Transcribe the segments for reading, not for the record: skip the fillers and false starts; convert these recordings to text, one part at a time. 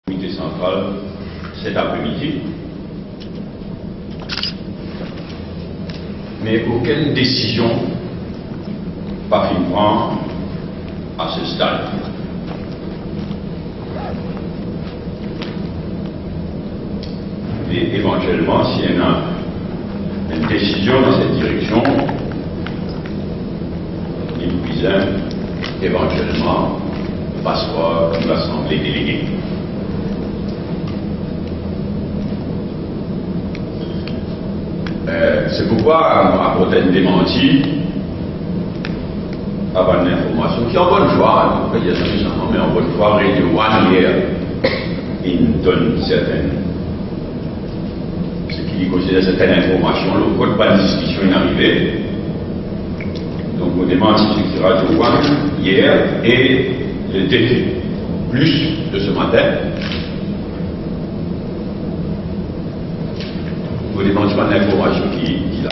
Comité central cet après-midi, mais aucune décision pas fait prendre à ce stade. Et éventuellement, s'il y a une décision dans cette direction, il puisse éventuellement passer comme l'Assemblée déléguée. C'est pourquoi, à côté de démenti, avoir une information qui, en bonne foi, on peut dire ça simplement, mais en bonne foi, Radio One hier, il donne certaines, ce qu'il considère certaines informations, le code pas de discussion est arrivé. Donc, on démenti sur Radio One hier et le défi plus de ce matin. Vous démentir l'information qu'il a.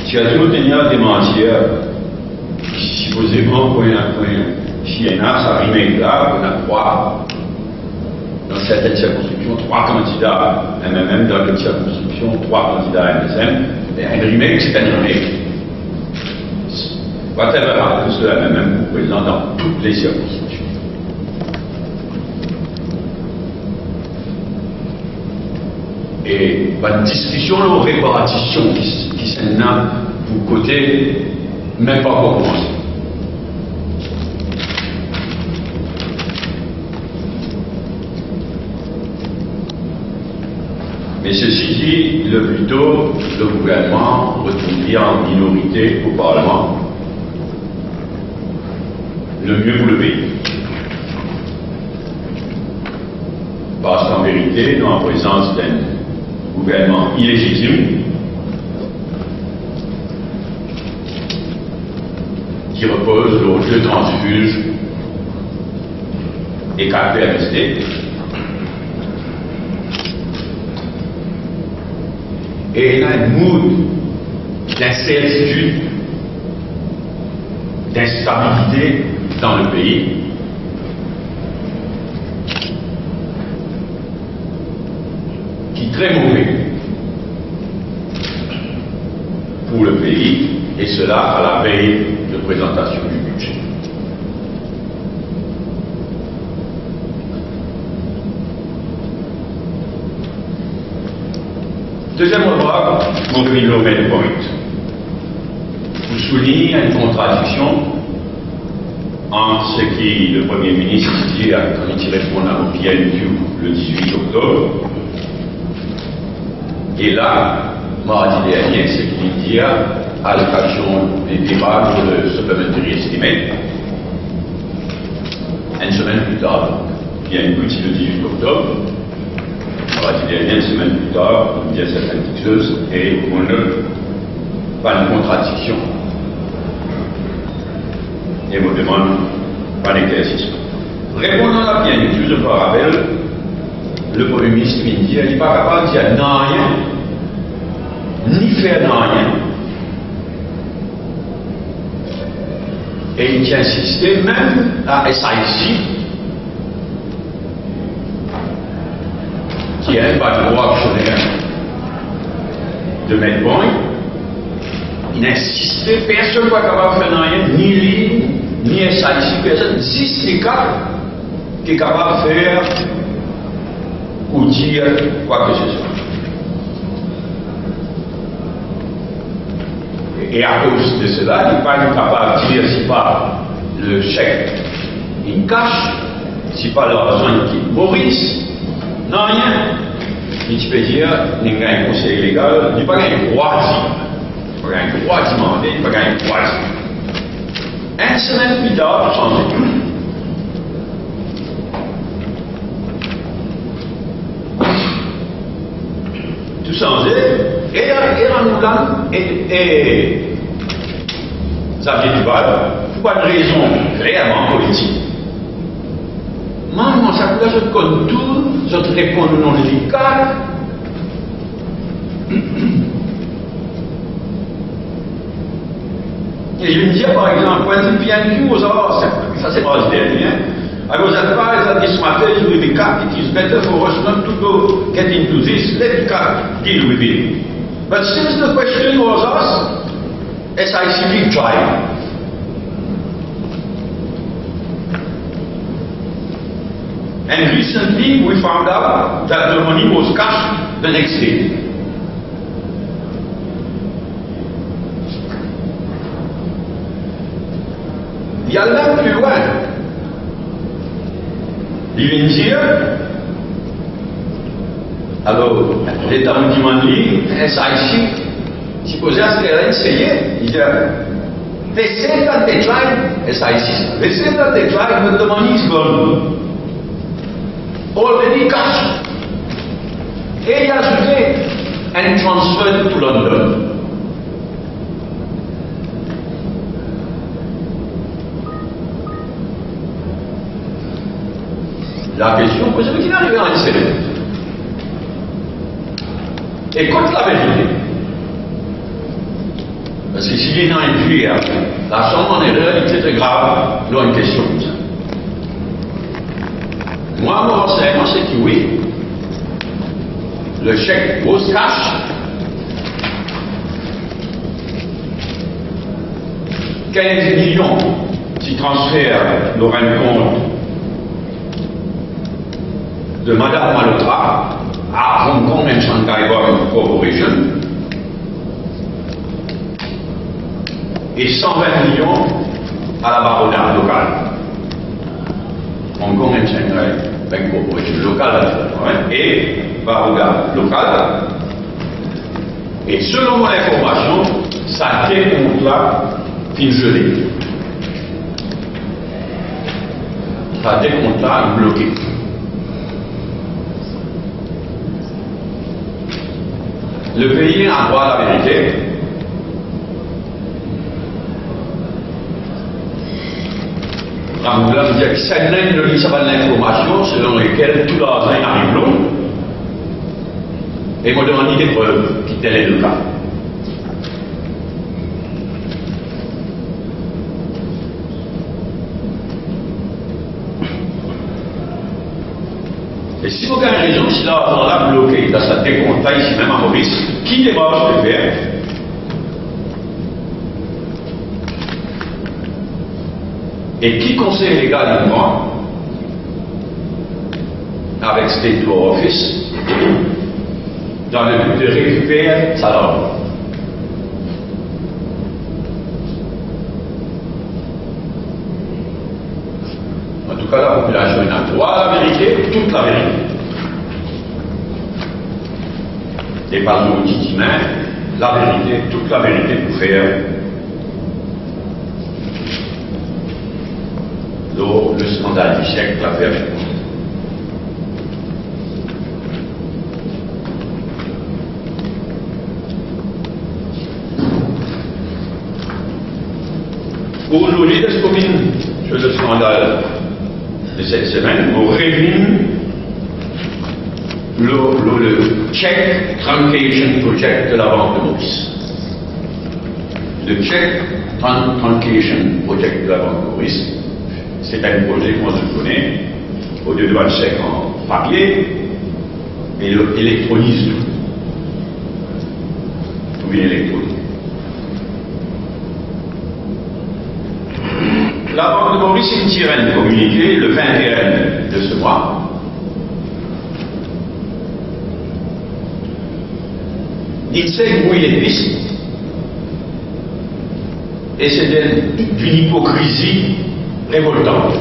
Si à tout tenir démentir, supposément, si il y en a, ça rime là, on a trois, dans certaines circonscriptions, trois candidats, même dans d'autres circonscriptions, trois candidats MSM, mais un remake, c'est un remake. Whatever, tout cela même présent dans toutes les circonscriptions. Et la discussion, la répartition qui s'en a pour côté, même pas pour commencer. Mais ceci dit, le plus tôt, le gouvernement retournerait en minorité au Parlement, le mieux pour le pays. Parce qu'en vérité, dans la présence d'un gouvernement illégitime qui repose sur deux transfuges et quatre PMST, et il y a un mood d'incertitude, d'instabilité dans le pays. Très mauvais pour le pays, et cela à la veille de présentation du budget. Deuxième remarque, mon development point. Vous soulignez une contradiction entre ce qui le Premier ministre dit quand il répond à l'OPNQ le 18 octobre. Et là, mardi dernier, ce qu'il dit à l'occasion des débats sur le supplementary estimate, une semaine plus tard, il y a une petite le 18 octobre, mardi dernier, une semaine plus tard, il y a certaines petites choses, et on n'a pas de contradiction. Et on demande pas d'éclaircissement. Répondant à la bien, je me rappelle, le Premier ministre indien n'est pas capable de dire non rien, ni faire non rien. Et il a insisté même à SIC, qui est un patron actionnaire de Medpoint, il a insisté, personne n'est pas capable de faire non rien, ni lui, ni SIC, personne, si c'est quatre qui est capable de faire ou dire quoi que ce soit. Et à cause de cela, il n'est pas capable de dire si pas le chèque il cache, si pas l'argent qui Maurice, non rien. Il peut dire, il n'y a un conseil légal, il n'y a pas un droit de dire. Il n'y a pas un droit de demander, il n'y a pas un droit de dire. Une semaine plus tard, changé. Tout changé, et Xavier Duval, pour pas de raison clairement politique. Maman, ça peut être comme tout, je te réponds non légal. Et je me dis, par exemple, point de vue PNQ aux ordres, ça c'est pas le dernier, I was advised that this matter is with the CAC. It is better for us not to go get into this. Let the CAC deal with it. But since the question was asked, SICP tried. And recently we found out that the money was cashed the next day. Il y a là plus loin. Il vient dire, alors, l'État me dit, SIC, supposé à ce qu'elle a essayé, il dit, they say that they tried, SIC, they say that they tried, but the money is gone. Already cashed. Et il a ajouté, and transferred to London. La question, c'est qu'il est arrivé à essayer. Écoute la vérité. Parce que s'il est dans une fuite, la chambre en erreur, c'est très grave, là, une question comme ça. Moi, mon renseignement, c'est que oui, le chèque was cash. 15 millions qui transfèrent le compte de Madame Malhotra à Hong Kong and Shanghai Bond Corporation et 120 millions à la baronne locale. Hong Kong and Shanghai Bank Corporation locale et baronne locale. Et selon mon information, ça a été compte-là qui gelé. Ça a été compte-là bloqué. Le pays a droit à la vérité. Ramboula me dit que c'est l'information selon laquelle tout l'argent arrive là. Et moi demande des preuves qui tel est le cas. Et si vous avez raison, si l'argent là bloqué dans sa décompte ici même à Maurice, qui démarche de faire? Et qui conseille légalement avec State Law Office dans le but de récupérer sa langue? En tout cas, la population a droit à la vérité, toute la vérité. Et par nos outils humains, la vérité, toute la vérité pour faire le scandale du siècle, l'affaire. Aujourd'hui, de ce commune, sur le scandale de cette semaine, on réunit le Check Truncation Project de la Banque de Maurice. Le Check Truncation Project de la Banque de Maurice, c'est un projet que moi je connais, au lieu de mettre le chèque en papier, et électronise tout bien électronique. La Banque de Maurice tire un communiqué le 21 de ce mois. Il sait où il est piste. Et c'est d'une hypocrisie révoltante.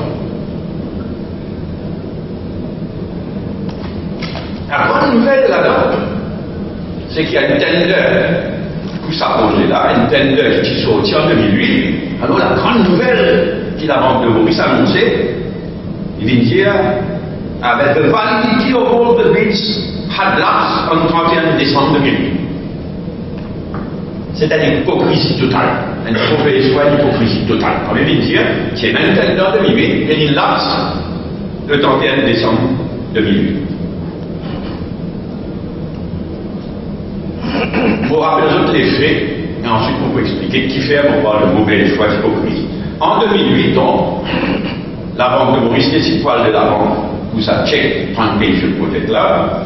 La bonne nouvelle là-dedans, c'est qu'il y a une tender pour s'approcher là, une tender qui sortit en 2008. Alors la grande nouvelle que la Banque de Maurice a annoncée, il vient dire, avec the validity of all the bids had lapsed on 31 décembre 2008. C'est une hypocrisie totale. Une hypocrisie totale. On vient de dire, c'est même tender 2008, et il lapse le 31 décembre 2008. Je vous rappelle les faits, et ensuite on peut expliquer qui fait pour voir le mauvais choix d'hypocrisie. En 2008, donc, la banque de Maurice, les citoyens de la banque, pour sa check plantation project là,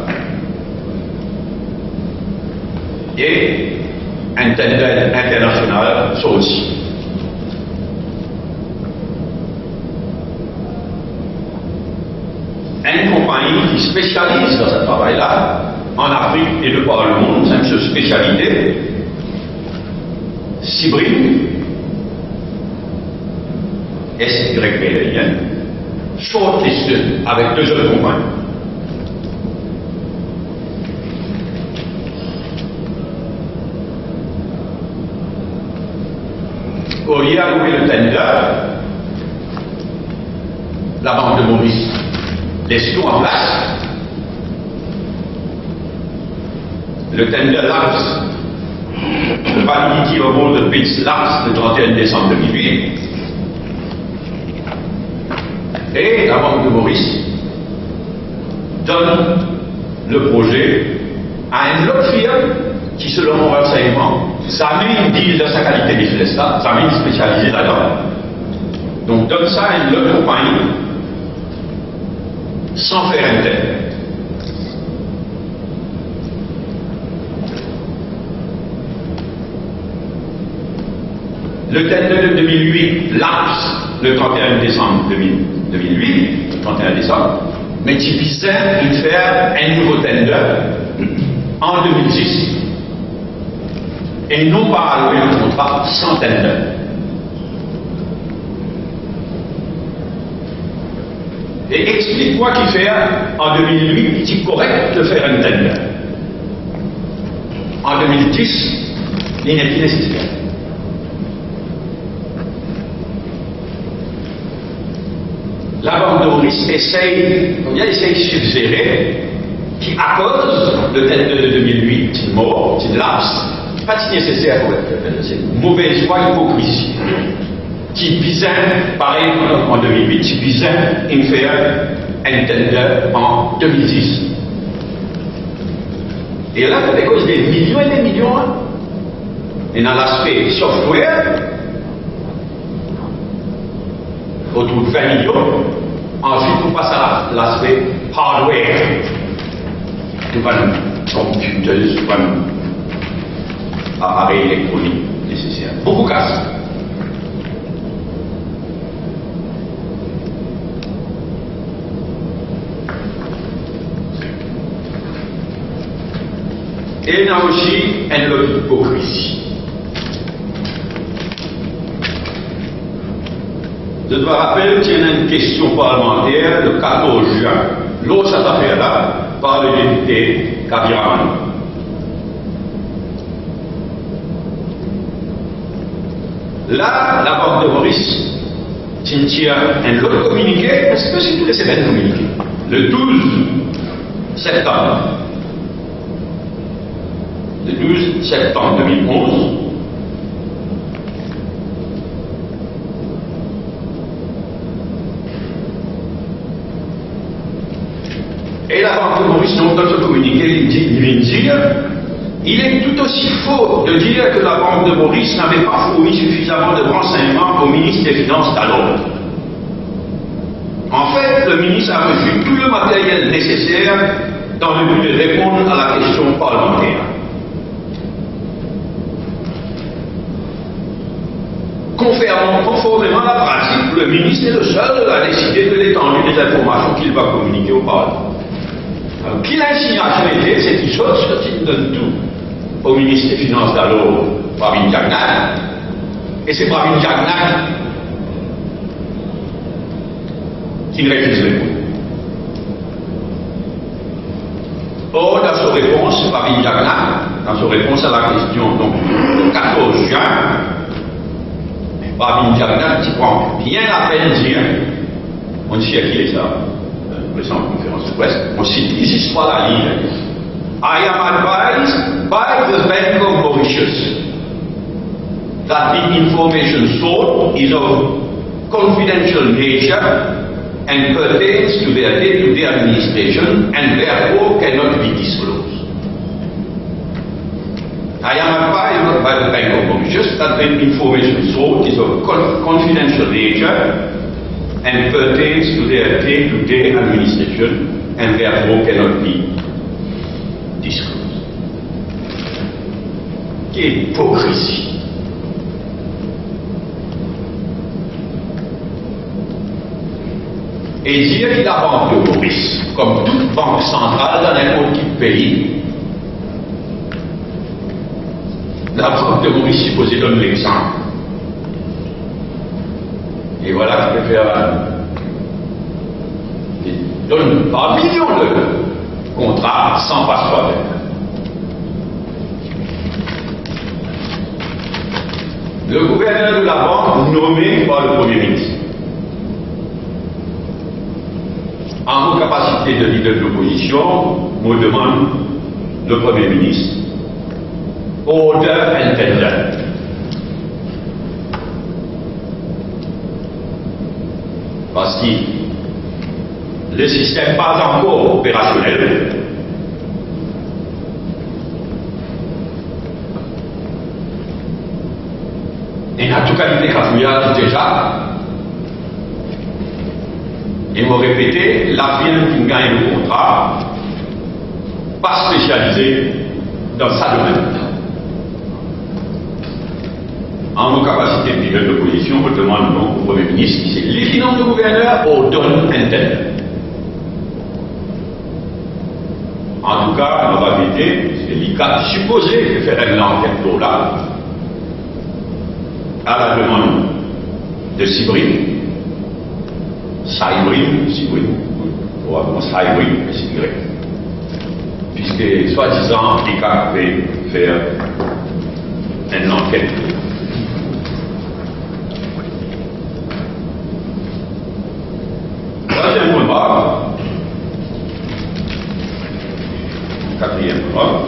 et un tender international, ça aussi. Une compagnie qui spécialise dans ce travail-là, en Afrique et de par le monde, c'est une spécialité, Sibrim, SYBLN, shortlisted avec 2 autres compagnies. Au lieu d'allouer le tender, la banque de Maurice laisse tout en place. Le tender lapse, le validity of all the bids lapse le 31 décembre 2008. Et la banque de Maurice donne le projet à une autre firme qui, selon mon renseignement, jamais deal de sa qualité de l'État, jamais spécialisé là-dedans. Donc donne ça à une autre compagnie sans faire un tender. Le tender de 2008 lapse le 31 décembre 2008, le 31 décembre, mais il visait de faire un nouveau tender en 2010. Et non pas allouer le contrat sans tender. Et explique-moi qui fait en 2008, il est correct de faire un tender. En 2010, il n'est plus nécessaire. La banque de Maurice essaye de suggérer qu'à cause de tender de 2008, c'est mort, c'est lapse, pas si nécessaire pour c'est une mauvaise foi, hypocrisie. Qui visait, pareil en 2008, qui visait de faire un tender en 2010. Et là, c'est à cause des millions et des millions. Et dans l'aspect software, autour de 20 millions. Ensuite, on passe à l'aspect hardware. Tout un computer, tout un appareil électronique nécessaire. Beaucoup casse. Et il y a aussi une autre hypocrisie. Je dois rappeler qu'il y a une question parlementaire le 14 juin, l'autre cette affaire-là, par le député Kabiraman. Là, la banque de Maurice tient un autre communiqué, parce que c'est tous les semaines communiqué. Le 12 septembre. Le 12 septembre 2011. Et la banque de Maurice, dans notre communiqué, il vient dire il est tout aussi faux de dire que la banque de Maurice n'avait pas fourni suffisamment de renseignements au ministre des Finances d'alors. En fait, le ministre a reçu tout le matériel nécessaire dans le but de répondre à la question parlementaire. Conformément à la pratique, le ministre est le seul à décider de l'étendue des informations qu'il va communiquer au Parlement. Alors, qui l'insinuation était, c'est qu'il saute ce qu'il donne tout au ministre des Finances d'alors, Pravin Jagnat, et c'est Pravin Jagnat qui refuse répondre. Or, dans sa réponse, Pravin Jagnat, dans sa réponse à la question, donc, le 14 juin, Pravin Jagnat qui prend bien la peine de dire, on sait à qui est ça, récente conférence de presse, on cite ici soit la ligne. I am advised by the Bank of Mauritius that the information sought is of confidential nature and pertains to their day-to-day administration and therefore cannot be disclosed. I am advised by the Bank of Mauritius that the information sought is of confidential nature and pertains to their day-to-day administration, and therefore cannot be disclosed. Quelle hypocrisie! Et dire que la Banque de Maurice, comme toute banque centrale dans n'importe quel pays, la Banque de Maurice supposée donne l'exemple. Et voilà qu'il peut faire. Il donne par millions de contrats sans passeport vert. Le gouverneur de la banque nommé par le Premier ministre. En vos capacités de leader de l'opposition, me demande le Premier ministre, order intended. Parce que le système n'est pas encore opérationnel. Et en tout cas, il est capable déjà. Et vous répétez, la firme qui gagne le contrat, pas spécialisée dans sa domaine. En nos capacités de leader de l'opposition, on demande donc au Premier ministre si c'est les finances du gouverneur ou donne interne. En tout cas, on va vérifier, c'est l'ICAT supposé de faire une enquête là à la demande de Sibri. Sibri, probablement Sibri, mais c'est grec. Puisque, soi-disant, l'ICAT peut faire une enquête. Troisième remarque, quatrième remarque,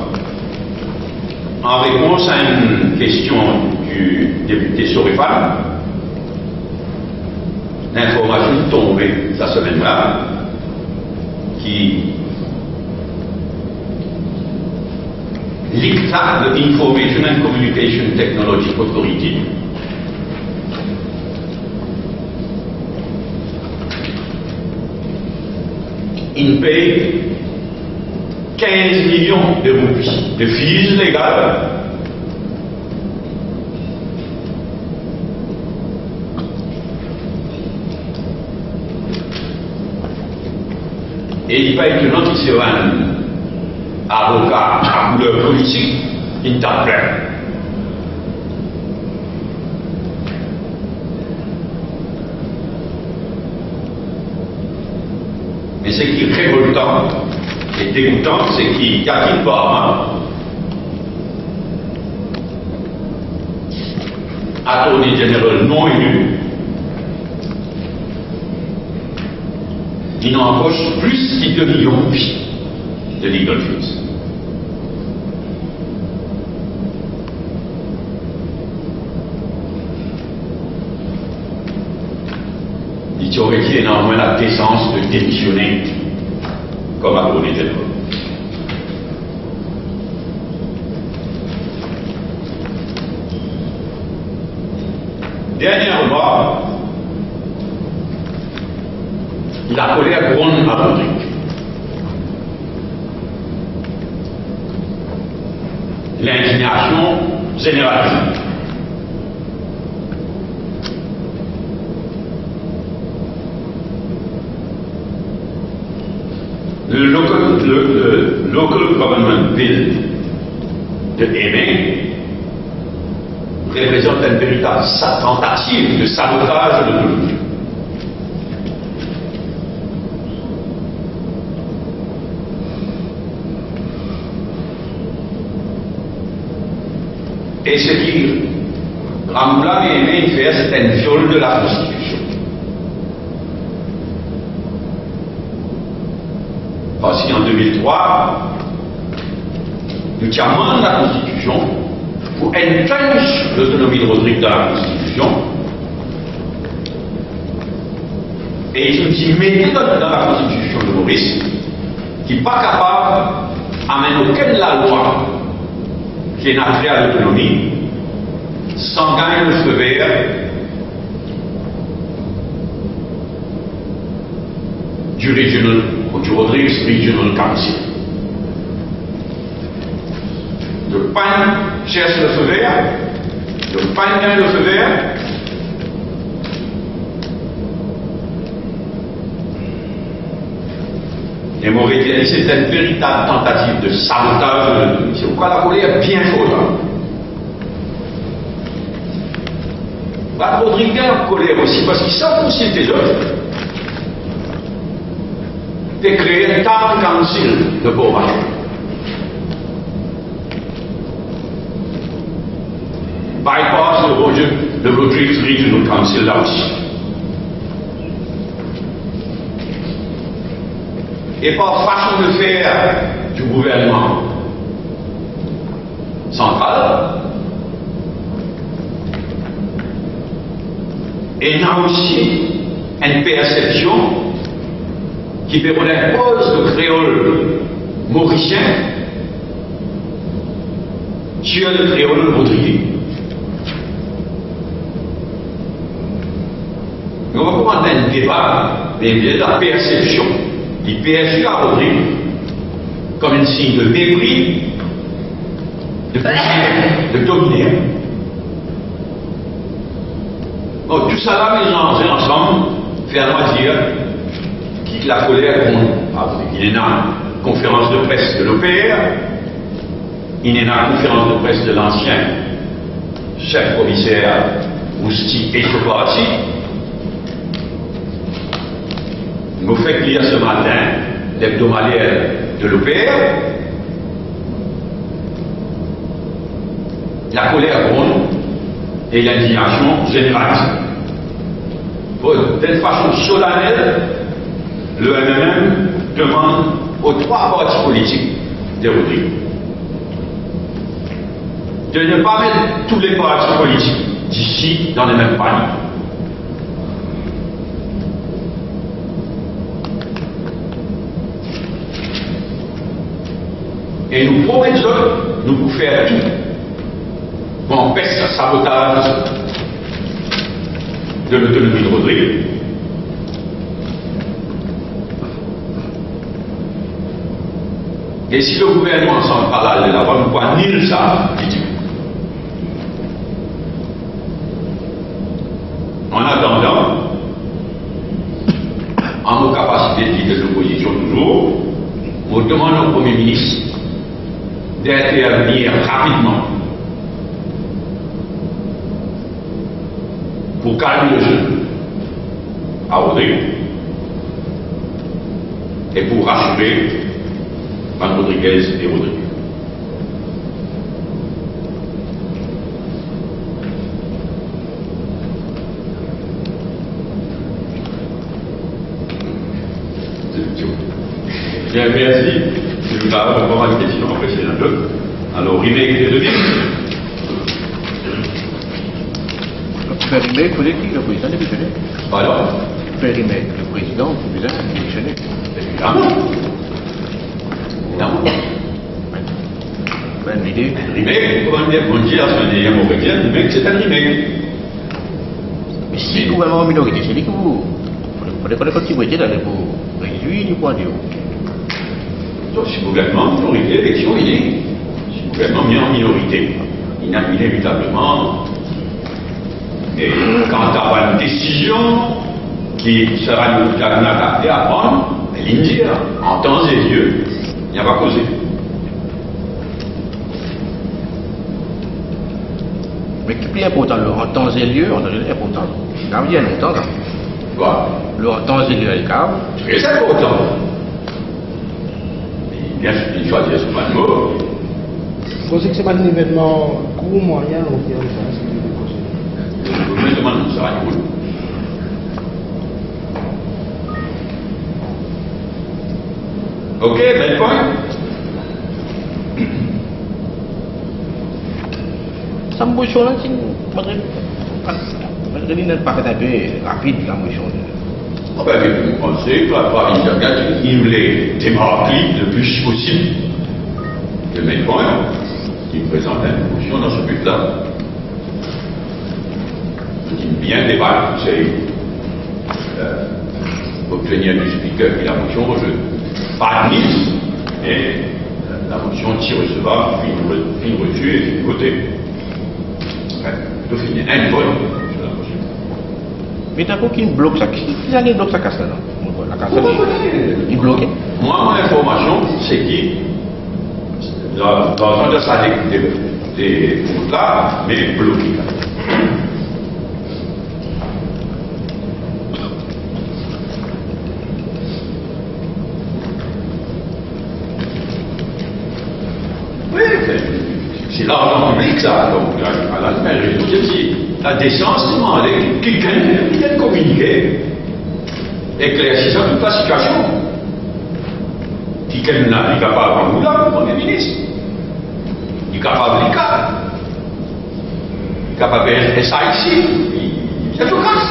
en réponse à une question du député Sorifan, l'information tombée cette semaine-là, qui l'ICTA, l'Information and Communication Technology Authority, il paye 15 millions de roupies de fees légales et il paye que notre qui sera un avocat à couleur politique interprète. Mais ce qui est révoltant et dégoûtant, c'est qu'il y a une forme attorney général non élu, il embauche plus de 2 millions de legal fees. Il aurait dit énormément la décence de démissionner comme attorney général. Dernièrement, la colère gronde à Rodrigue. L'indignation généralisée. Le local government bill de Aimé représente une véritable tentative de sabotage de l'autonomie. Et ce qui Ramboula et Aimé fait, c'est un viol de la Constitution. Parce qu'en 2003, nous tiens la Constitution pour entrench l'autonomie de Rodrigue dans la Constitution. Et ils nous mettez dans la Constitution de Maurice qui n'est pas capable d'amener aucune la loi qui est natrée à l'autonomie sans gagner le feu vert du Rodrigues Regional Council. Le PAN cherche le feu vert, le PAN gagne le feu vert. Et Mauritanie, c'est une véritable tentative de sabotage de notre mission. Pourquoi la colère bien forte? Rodrigues a colère aussi parce qu'il s'en aussi des autres. De créer un Town Council de Beaumarchais. Bypass le Rodrigues Regional Council là aussi. Et par façon de faire du gouvernement central, et il y a aussi une perception qui impose le créole mauricien sur le créole rodriguais. On va commencer un débat de la perception du PSU à Rodrigue comme un signe de mépris, de dominer. Donc, tout ça là mélangé ensemble fait à moi dire que la colère, il y a une conférence de presse de l'OPR, il y a une conférence de presse de l'ancien chef commissaire Ousti et Chopati. Il m'a fait lire ce matin l'hebdomadaire de l'OPR. La colère gronde et l'indignation généralisée. D'une façon solennelle, le MNM demande aux trois partis politiques de Rodrigues de ne pas mettre tous les partis politiques d'ici dans les mêmes paniers. Et nous promettons de nous faire tout pour empêcher le sabotage de l'autonomie de Rodrigue. Et si le gouvernement central n'a pas quoi ni ça, dit-il. En attendant, en nos capacités de leader de l'opposition toujours, on demande au Premier ministre d'intervenir rapidement pour calmer le jeu à Rodrigue et pour rassurer Juan Rodriguez et Rodrigue. Bien, merci. Si vous avez encore une question précédente. Alors, remake des devis. Faire remake, il faut dire que le président est démissionné. Pardon? Faire remake, le président, le président est démissionné. Évidemment. Évidemment. Ben, l'idée. Remake, comment dire, c'est un mauvais bien, remake, c'est un remake. Mais si le gouvernement minorité, c'est lui que vous. Il faut les continuer d'aller pour réduire du point de vue. Donc, si le gouvernement minorité, l'élection, il est. Si le gouvernement mis en minorité, inévitablement. Et quand tu as une décision qui sera nous adaptée à prendre, il dit, en temps et lieu, il n'y a pas causé. Mais qui est plus important, le en temps et lieu, en temps et lieu est important. Il y a longtemps, là. Quoi? Le en temps et lieu est grave. Très important. Bien sûr, il choisit ce pas de mot. Vous pensez que ce n'est pas un événement court, moyen, long terme, ça? Je me demande où ça va cool. Ok, bel point. Ça me bouge là, c'est une n'est pas fait un peu rapide, la motion. Ah ben, vous pensez que la province d'Afghanistan, il voulait démarquer le plus possible le même point. Il présente une motion dans ce but-là. Il bien débattre, c'est obtenir du speaker puis la motion au jeu. Pas admise, mais la motion si recevable, puis reçue et puis votée. Enfin, tout fini. Un vote sur la motion. Mais t'as aucun bloc ça. Qui bloque ça casse là? La casse il bloque. Moi, mon information, c'est qu'il dans un de ça des routes là, mais bloqué. Oui, c'est l'argent public ça, donc à la mairie, si la décence demande quelqu'un vient communiquer, éclaircir toute la situation. Quelqu'un n'est capable de nous là, le Premier ministre. Il est capable de l'ICA. Il est capable de faire ça ici. Il est efficace.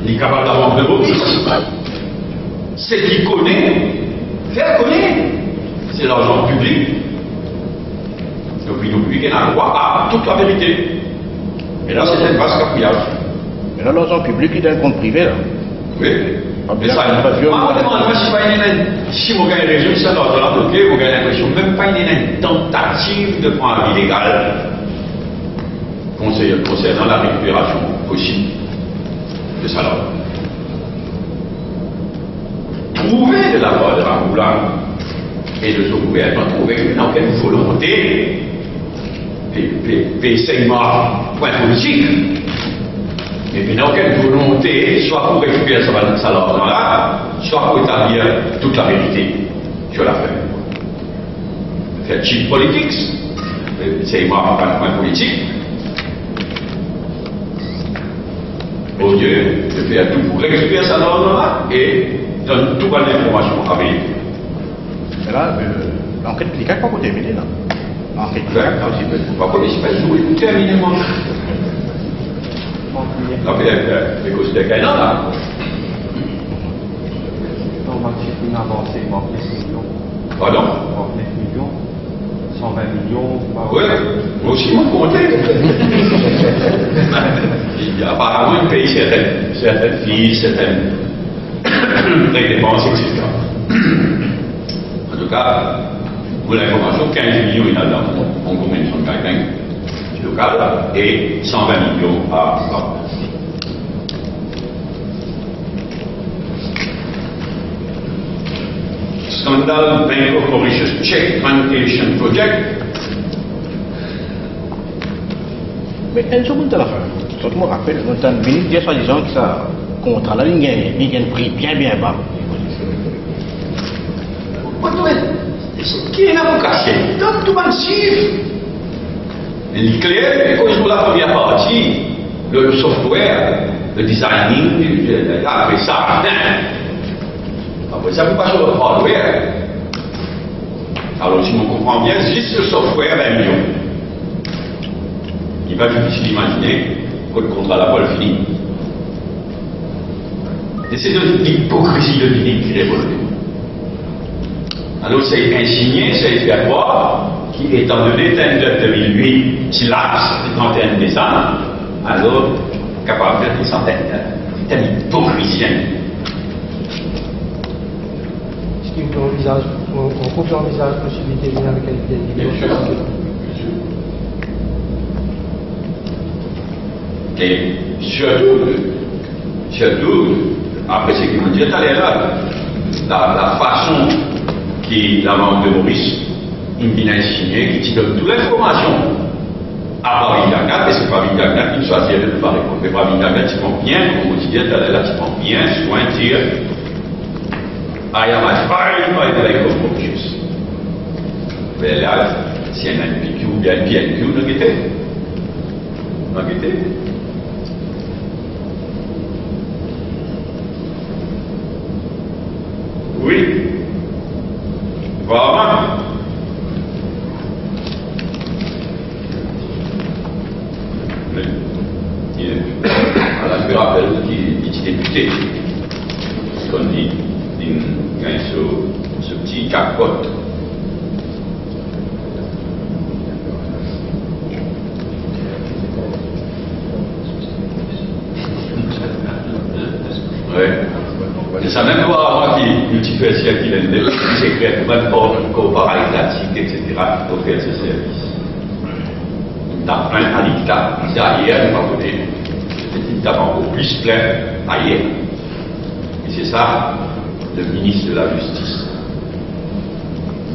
Il est capable d'avoir de Maurice. C'est qu'il connaît, faire connaître. C'est l'argent public. L'opinion publique a droit à toute la vérité. Et là, c'est un vaste capillage. Mais là, l'argent public, il est un compte privé là. Oui. Mais ça, moi, je demande, si vous gagnez les résultats dans la bloquée, vous gagnez l'impression même pas une tentative de prendre un illégal concernant la récupération possible de salaire. Trouver de la part de Ramboula et de son gouvernement, trouver une enquête volonté, payement point politique. Et puis, n'a aucune volonté, soit pour récupérer cet argent-là, soit pour établir toute la vérité sur l'affaire. Faire cheap politics, c'est moi pas un point politique, au lieu de faire tout pour récupérer cet argent-là et donner toute l'information à vérité. Mais là, l'enquête cliquée n'est pas terminée là. L'enquête cliquée pas jouer, terminément. La paix considère qu'elle est là. On va chercher une avancée, il manque 9 millions. Pardon? Il manque 9 millions. 120 millions. Oui, moi aussi, moi, compté. Apparemment, il paye certaines filles, certaines dépenses, etc. En tout cas, pour l'information, 15 millions, il y en a dans mon convention de quelqu'un local et 120 millions à Paris. Scandal Bank of Mauritius Check Plantation Project. Mais elle se monte à la fin. Je me rappelle, on a venu dire soi-disant que ça, contre la ligne, il y a un prix bien bas. Qui est l'avocat? Donc, tout le monde suit. Il est clair, quand je vois la première partie, le software, le designing, après ça, après ça, vous passez au hardware. Alors, si on comprend bien, juste le software, 20 millions. Il va difficile d'imaginer que le contrat là-bas le finit. Et c'est de l'hypocrisie de l'idée qui révolte. Alors, c'est insigné, c'est fait croire qui, étant donné tender 2008, si l'axe du 31 décembre, alors, capable de faire des centaines. C'est un hypocrisie. Est-ce qu'on envisage la possibilité de venir avec des négociations? Et surtout, après ce qu'ils m'ont dit, la façon qui la banque de Maurice, il vient signer, qui donne toute l'information à Paris Dagat, et c'est Paris Dagat qui choisit de ne pas répondre. Mais Paris Dagat, tu prends bien, comme on dit, tu prends bien soin de dire, I am advised by the Bank of Mauritius. Mais là, si un NPQ ou bien un PNQ, on a guetté. On a guetté. Oui. Voilà. Mais, je me rappelle qu'il était député. Ce qu'on dit, ce petit capote. Ouais. logiciel qui est secrètement coopératif, etc., pour faire ce service. Dans un dictat, c'est ailleurs, pas côté. C'est un dictat encore plus plein ailleurs. Et c'est ça, le ministre de la Justice,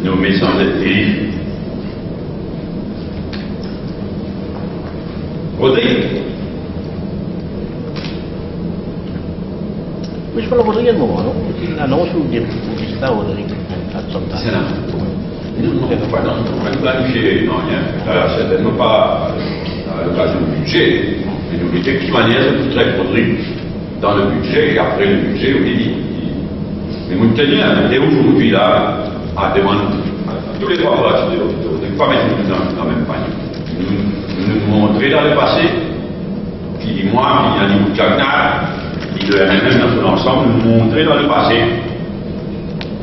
nommé sans être élu. Rodrigue. Mais je parle de Rodrigue à un moment, non? Il annonce ou il dit ça, Rodrigue, à son temps. C'est là. Non, pas planifié, non, rien. Certainement pas à l'occasion du budget. Mais nous, de toute manière, c'est très Rodrigue dans le budget et après le budget, on dit. Mais nous tenions, et aujourd'hui, là, à demander à tous les trois parties de l'hôpital de ne pas mettre nous dans le même panier. Nous montrer dans le passé, qui dit moi, qui dit Yannick Jacquard, qui dit le MNM dans son ensemble, nous montrer dans le passé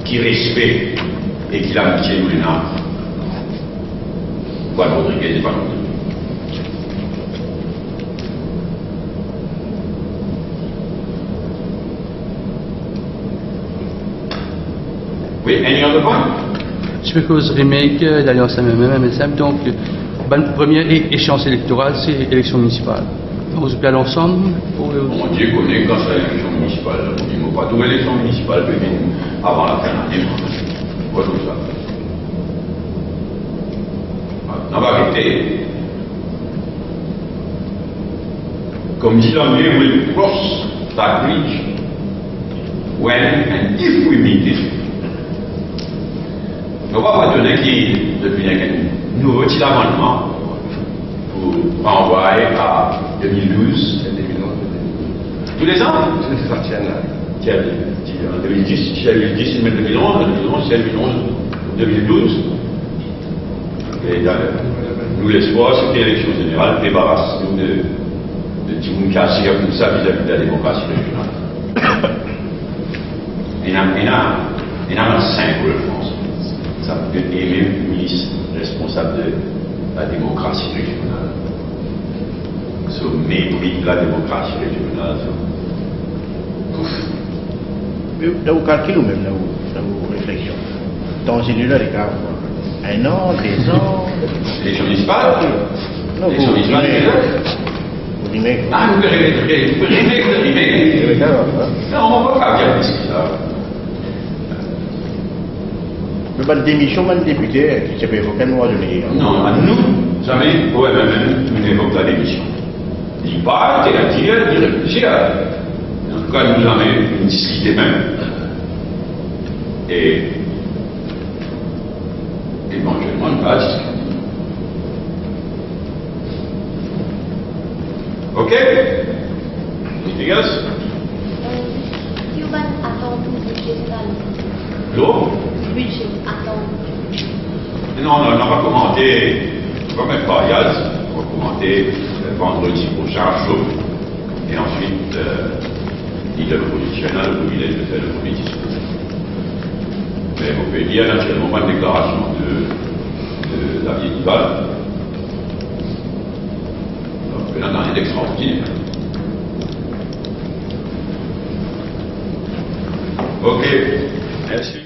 qui respecte et qui l'amitié nous les n'a. Voilà, Rodriguez n'est pas Rodriguez. Oui, any other point? Because remake d'Alliance MSM, donc la première échéance électorale, c'est l'élection municipale. On se plaît l'ensemble pour... Mon Dieu connaît quand c'est l'élection municipale. Il ne faut pas tout l'élection municipale avant la fin de l'année. Voilà tout ça. En vérité, comme dit l'anglais, we'll cross that bridge when and if we meet it. On va pas donner qui, depuis nous retire l'amendement pour renvoyer à 2012. 2011. Tous les ans? C'est ça, tiens là. En 2010, c'est 2010, mais 2011, 2011, c'est 2011, 2012. Et nous, l'espoir, c'est que l'élection générale débarrasse-nous de Timoun Kassi comme ça vis-à-vis de la démocratie régionale. Il y en a 5 pour le France. Ça peut aimer le ministre responsable de la démocratie régionale. Ce mépris de la démocratie régionale. Dans vos calculs ou même dans vos réflexions, dans une là, les gars, 1 an, 2 ans. L'élection municipale? Non, l'élection municipale, vous dites, ah, vous pouvez non, on ne va pas bien ici, là. Mais pas de démission, pas de député, qui s'est évoqué à un moment donné. Non, à nous, jamais, au MMM, nous n'évoquons pas la démission. Il part, il a dit, il réfléchit. En tout cas, nous avons une discuté même. Et éventuellement, pas discuter. Ok? Anything else? Cuban attend tout budget final. L'eau? Budget attend. Non, on n'a pas commenté, comme un pariage, on va commenter vendredi prochain chaud. Et ensuite, il a le positionnel, il a fait le premier discours. Mais vous pouvez dire naturellement pas une déclaration de la vieille Duval. Donc, là, dans les extraordinaires. Ok, merci.